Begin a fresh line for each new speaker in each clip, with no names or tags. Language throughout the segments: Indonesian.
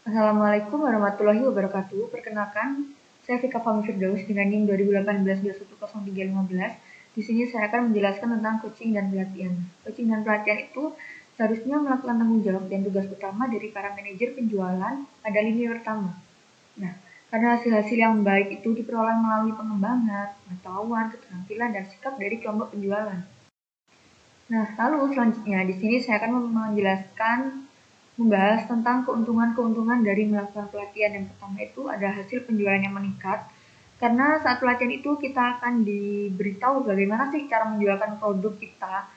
Assalamualaikum warahmatullahi wabarakatuh. Perkenalkan, saya Fika Fahmi Firdaus dengan NIM 2018-2103515. Di sini saya akan menjelaskan tentang coaching dan pelatihan. Coaching dan pelatihan itu seharusnya melakukan tanggung jawab dan tugas utama dari para manajer penjualan pada lini pertama. Nah, karena hasil-hasil yang baik itu diperoleh melalui pengembangan, pengetahuan, keterampilan, dan sikap dari kelompok penjualan. Nah, lalu selanjutnya di sini saya akan membahas tentang keuntungan-keuntungan dari melakukan pelatihan. Yang pertama itu ada hasil penjualan yang meningkat. Karena saat pelatihan itu kita akan diberitahu bagaimana sih cara menjualkan produk kita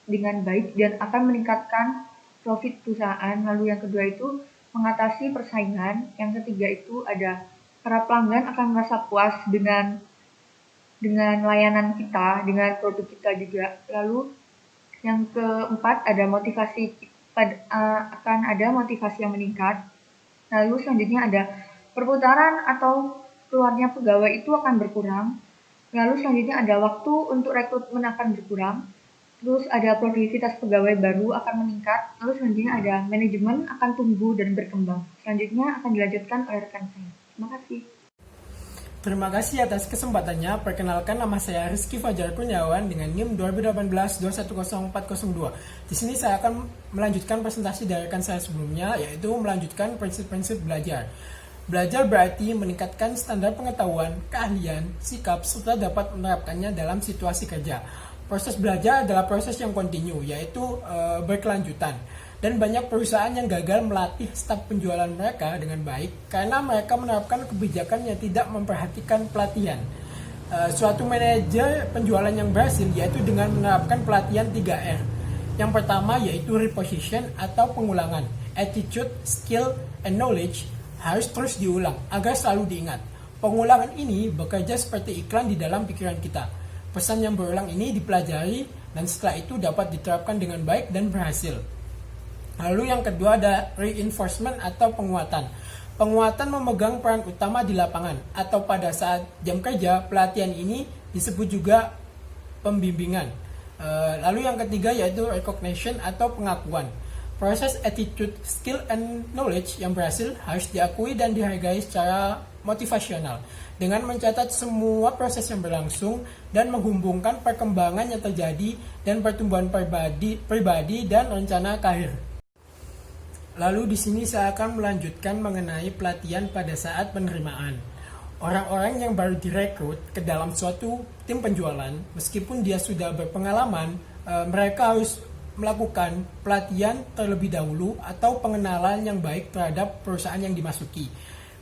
dengan baik dan akan meningkatkan profit perusahaan. Lalu yang kedua itu mengatasi persaingan. Yang ketiga itu ada para pelanggan akan merasa puas dengan layanan kita, dengan produk kita juga. Lalu yang keempat ada akan ada motivasi yang meningkat. Lalu selanjutnya ada perputaran atau keluarnya pegawai itu akan berkurang. Lalu selanjutnya ada waktu untuk rekrutmen akan berkurang. Terus ada produktivitas pegawai baru akan meningkat. Lalu selanjutnya ada manajemen akan tumbuh dan berkembang. Selanjutnya akan dilanjutkan oleh rekan saya. Terima kasih.
Terima kasih atas kesempatannya. Perkenalkan, nama saya Rizky Fajar Kurniawan dengan NIM 2018-210402. Di sini saya akan melanjutkan presentasi dari rekan saya sebelumnya, yaitu melanjutkan prinsip-prinsip belajar. Belajar berarti meningkatkan standar pengetahuan, keahlian, sikap, serta dapat menerapkannya dalam situasi kerja. Proses belajar adalah proses yang kontinu, yaitu berkelanjutan. Dan banyak perusahaan yang gagal melatih staf penjualan mereka dengan baik karena mereka menerapkan kebijakan yang tidak memperhatikan pelatihan. Suatu manajer penjualan yang berhasil yaitu dengan menerapkan pelatihan 3R. Yang pertama yaitu reposition atau pengulangan. Attitude, skill, and knowledge harus terus diulang agar selalu diingat. Pengulangan ini bekerja seperti iklan di dalam pikiran kita. Pesan yang berulang ini dipelajari dan setelah itu dapat diterapkan dengan baik dan berhasil. Lalu yang kedua ada reinforcement atau penguatan. Penguatan memegang peran utama di lapangan atau pada saat jam kerja. Pelatihan ini disebut juga pembimbingan. Lalu yang ketiga yaitu recognition atau pengakuan. Proses attitude, skill, and knowledge yang berhasil harus diakui dan dihargai secara motivasional dengan mencatat semua proses yang berlangsung dan menghubungkan perkembangan yang terjadi dan pertumbuhan pribadi dan rencana karir. Lalu di sini saya akan melanjutkan mengenai pelatihan pada saat penerimaan. Orang-orang yang baru direkrut ke dalam suatu tim penjualan, meskipun dia sudah berpengalaman, mereka harus melakukan pelatihan terlebih dahulu atau pengenalan yang baik terhadap perusahaan yang dimasuki.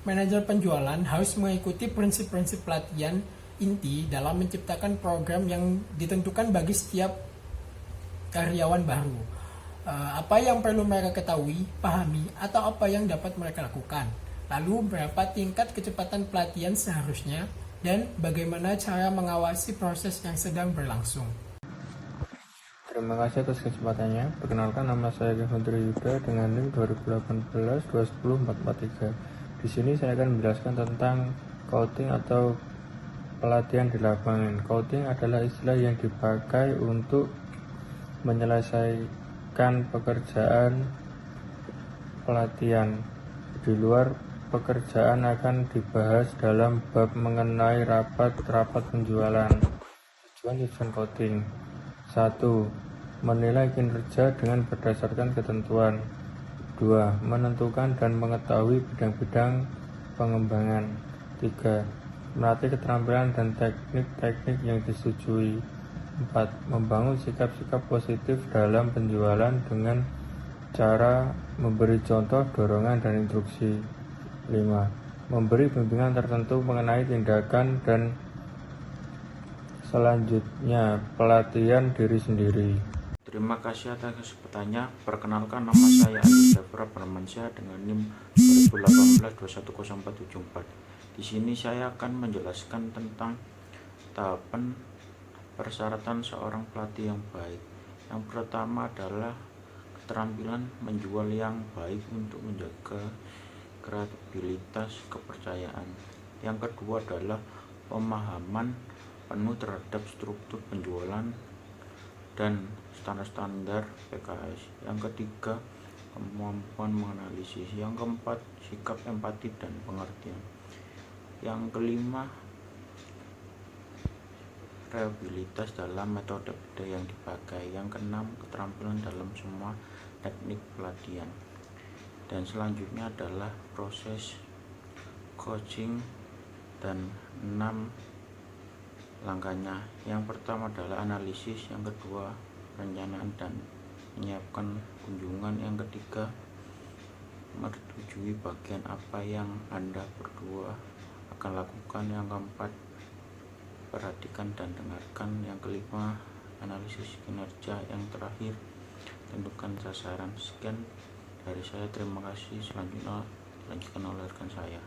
Manajer penjualan harus mengikuti prinsip-prinsip pelatihan inti dalam menciptakan program yang ditentukan bagi setiap karyawan baru. Apa yang perlu mereka ketahui, pahami, atau apa yang dapat mereka lakukan. Lalu berapa tingkat kecepatan pelatihan seharusnya, dan bagaimana cara mengawasi proses yang sedang berlangsung.
Terima kasih atas kesempatannya. Perkenalkan, nama saya Gavendra Yuda dengan NIM 2018-210-443. Di sini saya akan menjelaskan tentang coaching atau pelatihan di lapangan. Coaching adalah istilah yang dipakai untuk menyelesaikan pekerjaan pelatihan. Di luar pekerjaan akan dibahas dalam bab mengenai rapat penjualan. Tujuan coaching: 1. Menilai kinerja dengan berdasarkan ketentuan. 2. Menentukan dan mengetahui bidang-bidang pengembangan. 3. Melatih keterampilan dan teknik-teknik yang disetujui. 4. Membangun sikap-sikap positif dalam penjualan dengan cara memberi contoh, dorongan, dan instruksi. 5. Memberi bimbingan tertentu mengenai tindakan dan selanjutnya pelatihan diri sendiri.
Terima kasih atas kesempatannya. Perkenalkan, nama saya Andi Jafra Pramansyah dengan NIM 2018-210-474. Di sini saya akan menjelaskan tentang tahapan persyaratan seorang pelatih yang baik. Yang pertama adalah keterampilan menjual yang baik untuk menjaga kredibilitas kepercayaan. Yang kedua adalah pemahaman penuh terhadap struktur penjualan dan standar-standar PKS. Yang ketiga, kemampuan menganalisis. Yang keempat, sikap empati dan pengertian. Yang kelima, reliabilitas dalam metode yang dipakai. Yang keenam, keterampilan dalam semua teknik pelatihan. Dan selanjutnya adalah proses coaching dan 6 langkahnya. Yang pertama adalah analisis, yang kedua perencanaan dan menyiapkan kunjungan, yang ketiga menyetujui bagian apa yang Anda berdua akan lakukan, yang keempat perhatikan dan dengarkan, yang kelima analisis kinerja, yang terakhir tentukan sasaran. Sekian dari saya, terima kasih. Selanjutnya dilanjutkan oleh rekan saya.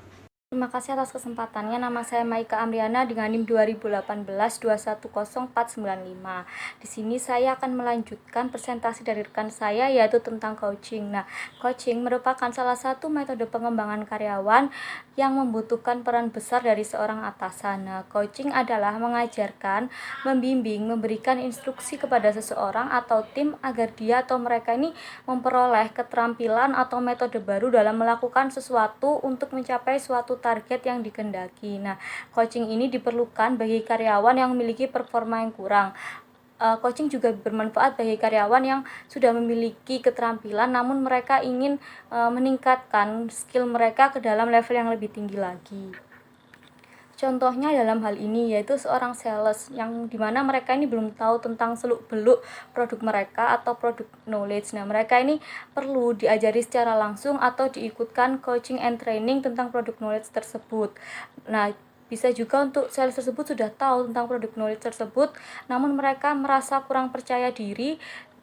Terima kasih atas kesempatannya. Nama saya Maika Amriana dengan NIM 2018-2104495. Di sini saya akan melanjutkan presentasi dari rekan saya, yaitu tentang coaching. Nah, coaching merupakan salah satu metode pengembangan karyawan yang membutuhkan peran besar dari seorang atasan. Nah, coaching adalah mengajarkan, membimbing, memberikan instruksi kepada seseorang atau tim agar dia atau mereka ini memperoleh keterampilan atau metode baru dalam melakukan sesuatu untuk mencapai suatu target yang dikehendaki. Nah, coaching ini diperlukan bagi karyawan yang memiliki performa yang kurang. Coaching juga bermanfaat bagi karyawan yang sudah memiliki keterampilan namun mereka ingin meningkatkan skill mereka ke dalam level yang lebih tinggi lagi. Contohnya dalam hal ini yaitu seorang sales yang dimana mereka ini belum tahu tentang seluk-beluk produk mereka atau produk knowledge. Nah, mereka ini perlu diajari secara langsung atau diikutkan coaching and training tentang produk knowledge tersebut. Nah, bisa juga untuk sales tersebut sudah tahu tentang produk knowledge tersebut, namun mereka merasa kurang percaya diri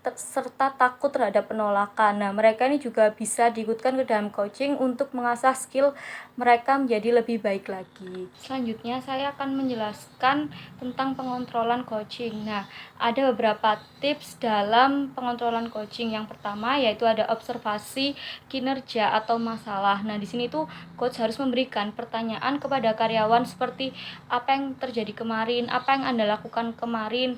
serta takut terhadap penolakan. Nah, mereka ini juga bisa diikutkan ke dalam coaching untuk mengasah skill mereka menjadi lebih baik lagi. Selanjutnya saya akan menjelaskan tentang pengontrolan coaching. Nah, ada beberapa tips dalam pengontrolan coaching. Yang pertama yaitu ada observasi kinerja atau masalah. Nah, di sini tuh coach harus memberikan pertanyaan kepada karyawan seperti apa yang terjadi kemarin, apa yang Anda lakukan kemarin,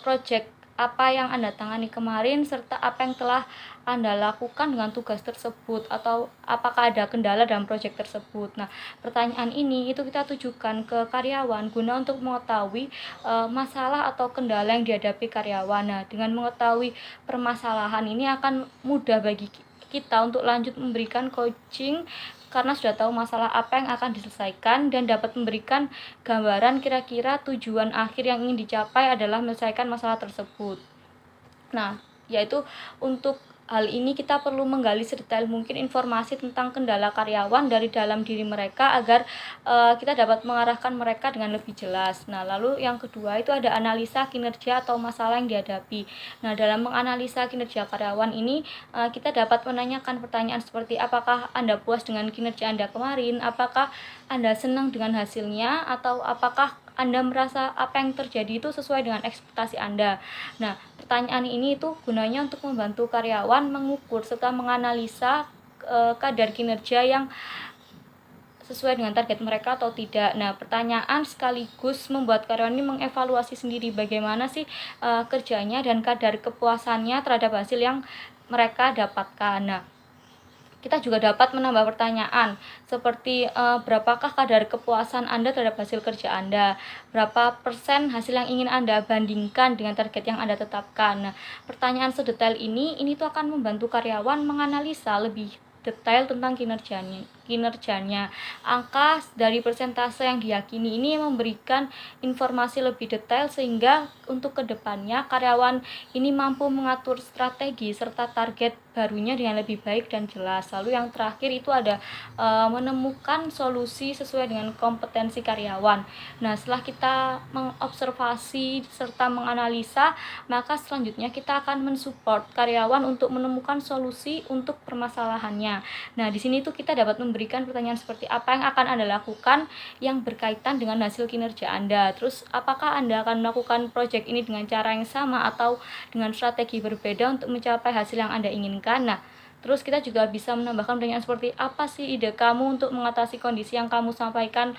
project apa yang Anda tangani kemarin, serta apa yang telah Anda lakukan dengan tugas tersebut, atau apakah ada kendala dalam proyek tersebut. Nah, pertanyaan ini itu kita tujukan ke karyawan guna untuk mengetahui masalah atau kendala yang dihadapi karyawan. Nah, dengan mengetahui permasalahan ini akan mudah bagi kita untuk lanjut memberikan coaching karena sudah tahu masalah apa yang akan diselesaikan dan dapat memberikan gambaran kira-kira tujuan akhir yang ingin dicapai adalah menyelesaikan masalah tersebut. Nah, yaitu untuk hal ini kita perlu menggali sedetail mungkin informasi tentang kendala karyawan dari dalam diri mereka agar kita dapat mengarahkan mereka dengan lebih jelas. Nah, lalu yang kedua itu ada analisa kinerja atau masalah yang dihadapi. Nah, dalam menganalisa kinerja karyawan ini kita dapat menanyakan pertanyaan seperti apakah Anda puas dengan kinerja Anda kemarin, apakah Anda senang dengan hasilnya, atau apakah Anda merasa apa yang terjadi itu sesuai dengan ekspektasi Anda. Nah, pertanyaan ini itu gunanya untuk membantu karyawan mengukur serta menganalisa kadar kinerja yang sesuai dengan target mereka atau tidak. Nah, pertanyaan sekaligus membuat karyawan ini mengevaluasi sendiri bagaimana sih kerjanya dan kadar kepuasannya terhadap hasil yang mereka dapatkan. Nah, kita juga dapat menambah pertanyaan seperti berapakah kadar kepuasan Anda terhadap hasil kerja Anda, berapa persen hasil yang ingin Anda bandingkan dengan target yang Anda tetapkan. Nah, pertanyaan sedetail ini tuh akan membantu karyawan menganalisa lebih detail tentang kinerjanya. Angka dari persentase yang diyakini ini memberikan informasi lebih detail sehingga untuk kedepannya karyawan ini mampu mengatur strategi serta target barunya dengan lebih baik dan jelas. Lalu yang terakhir itu ada menemukan solusi sesuai dengan kompetensi karyawan. Nah, setelah kita mengobservasi serta menganalisa, maka selanjutnya kita akan mensupport karyawan untuk menemukan solusi untuk permasalahannya. Nah, di sini tuh kita dapat memberikan pertanyaan seperti apa yang akan Anda lakukan yang berkaitan dengan hasil kinerja Anda. Terus, apakah Anda akan melakukan proyek ini dengan cara yang sama atau dengan strategi berbeda untuk mencapai hasil yang Anda inginkan? Nah, terus kita juga bisa menambahkan pertanyaan seperti apa sih ide kamu untuk mengatasi kondisi yang kamu sampaikan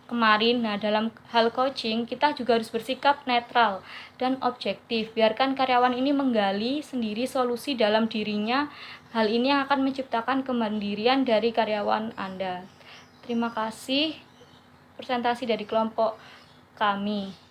kemarin. Nah, dalam hal coaching, kita juga harus bersikap netral dan objektif. Biarkan karyawan ini menggali sendiri solusi dalam dirinya. Hal ini yang akan menciptakan kemandirian dari karyawan Anda. Terima kasih presentasi dari kelompok kami.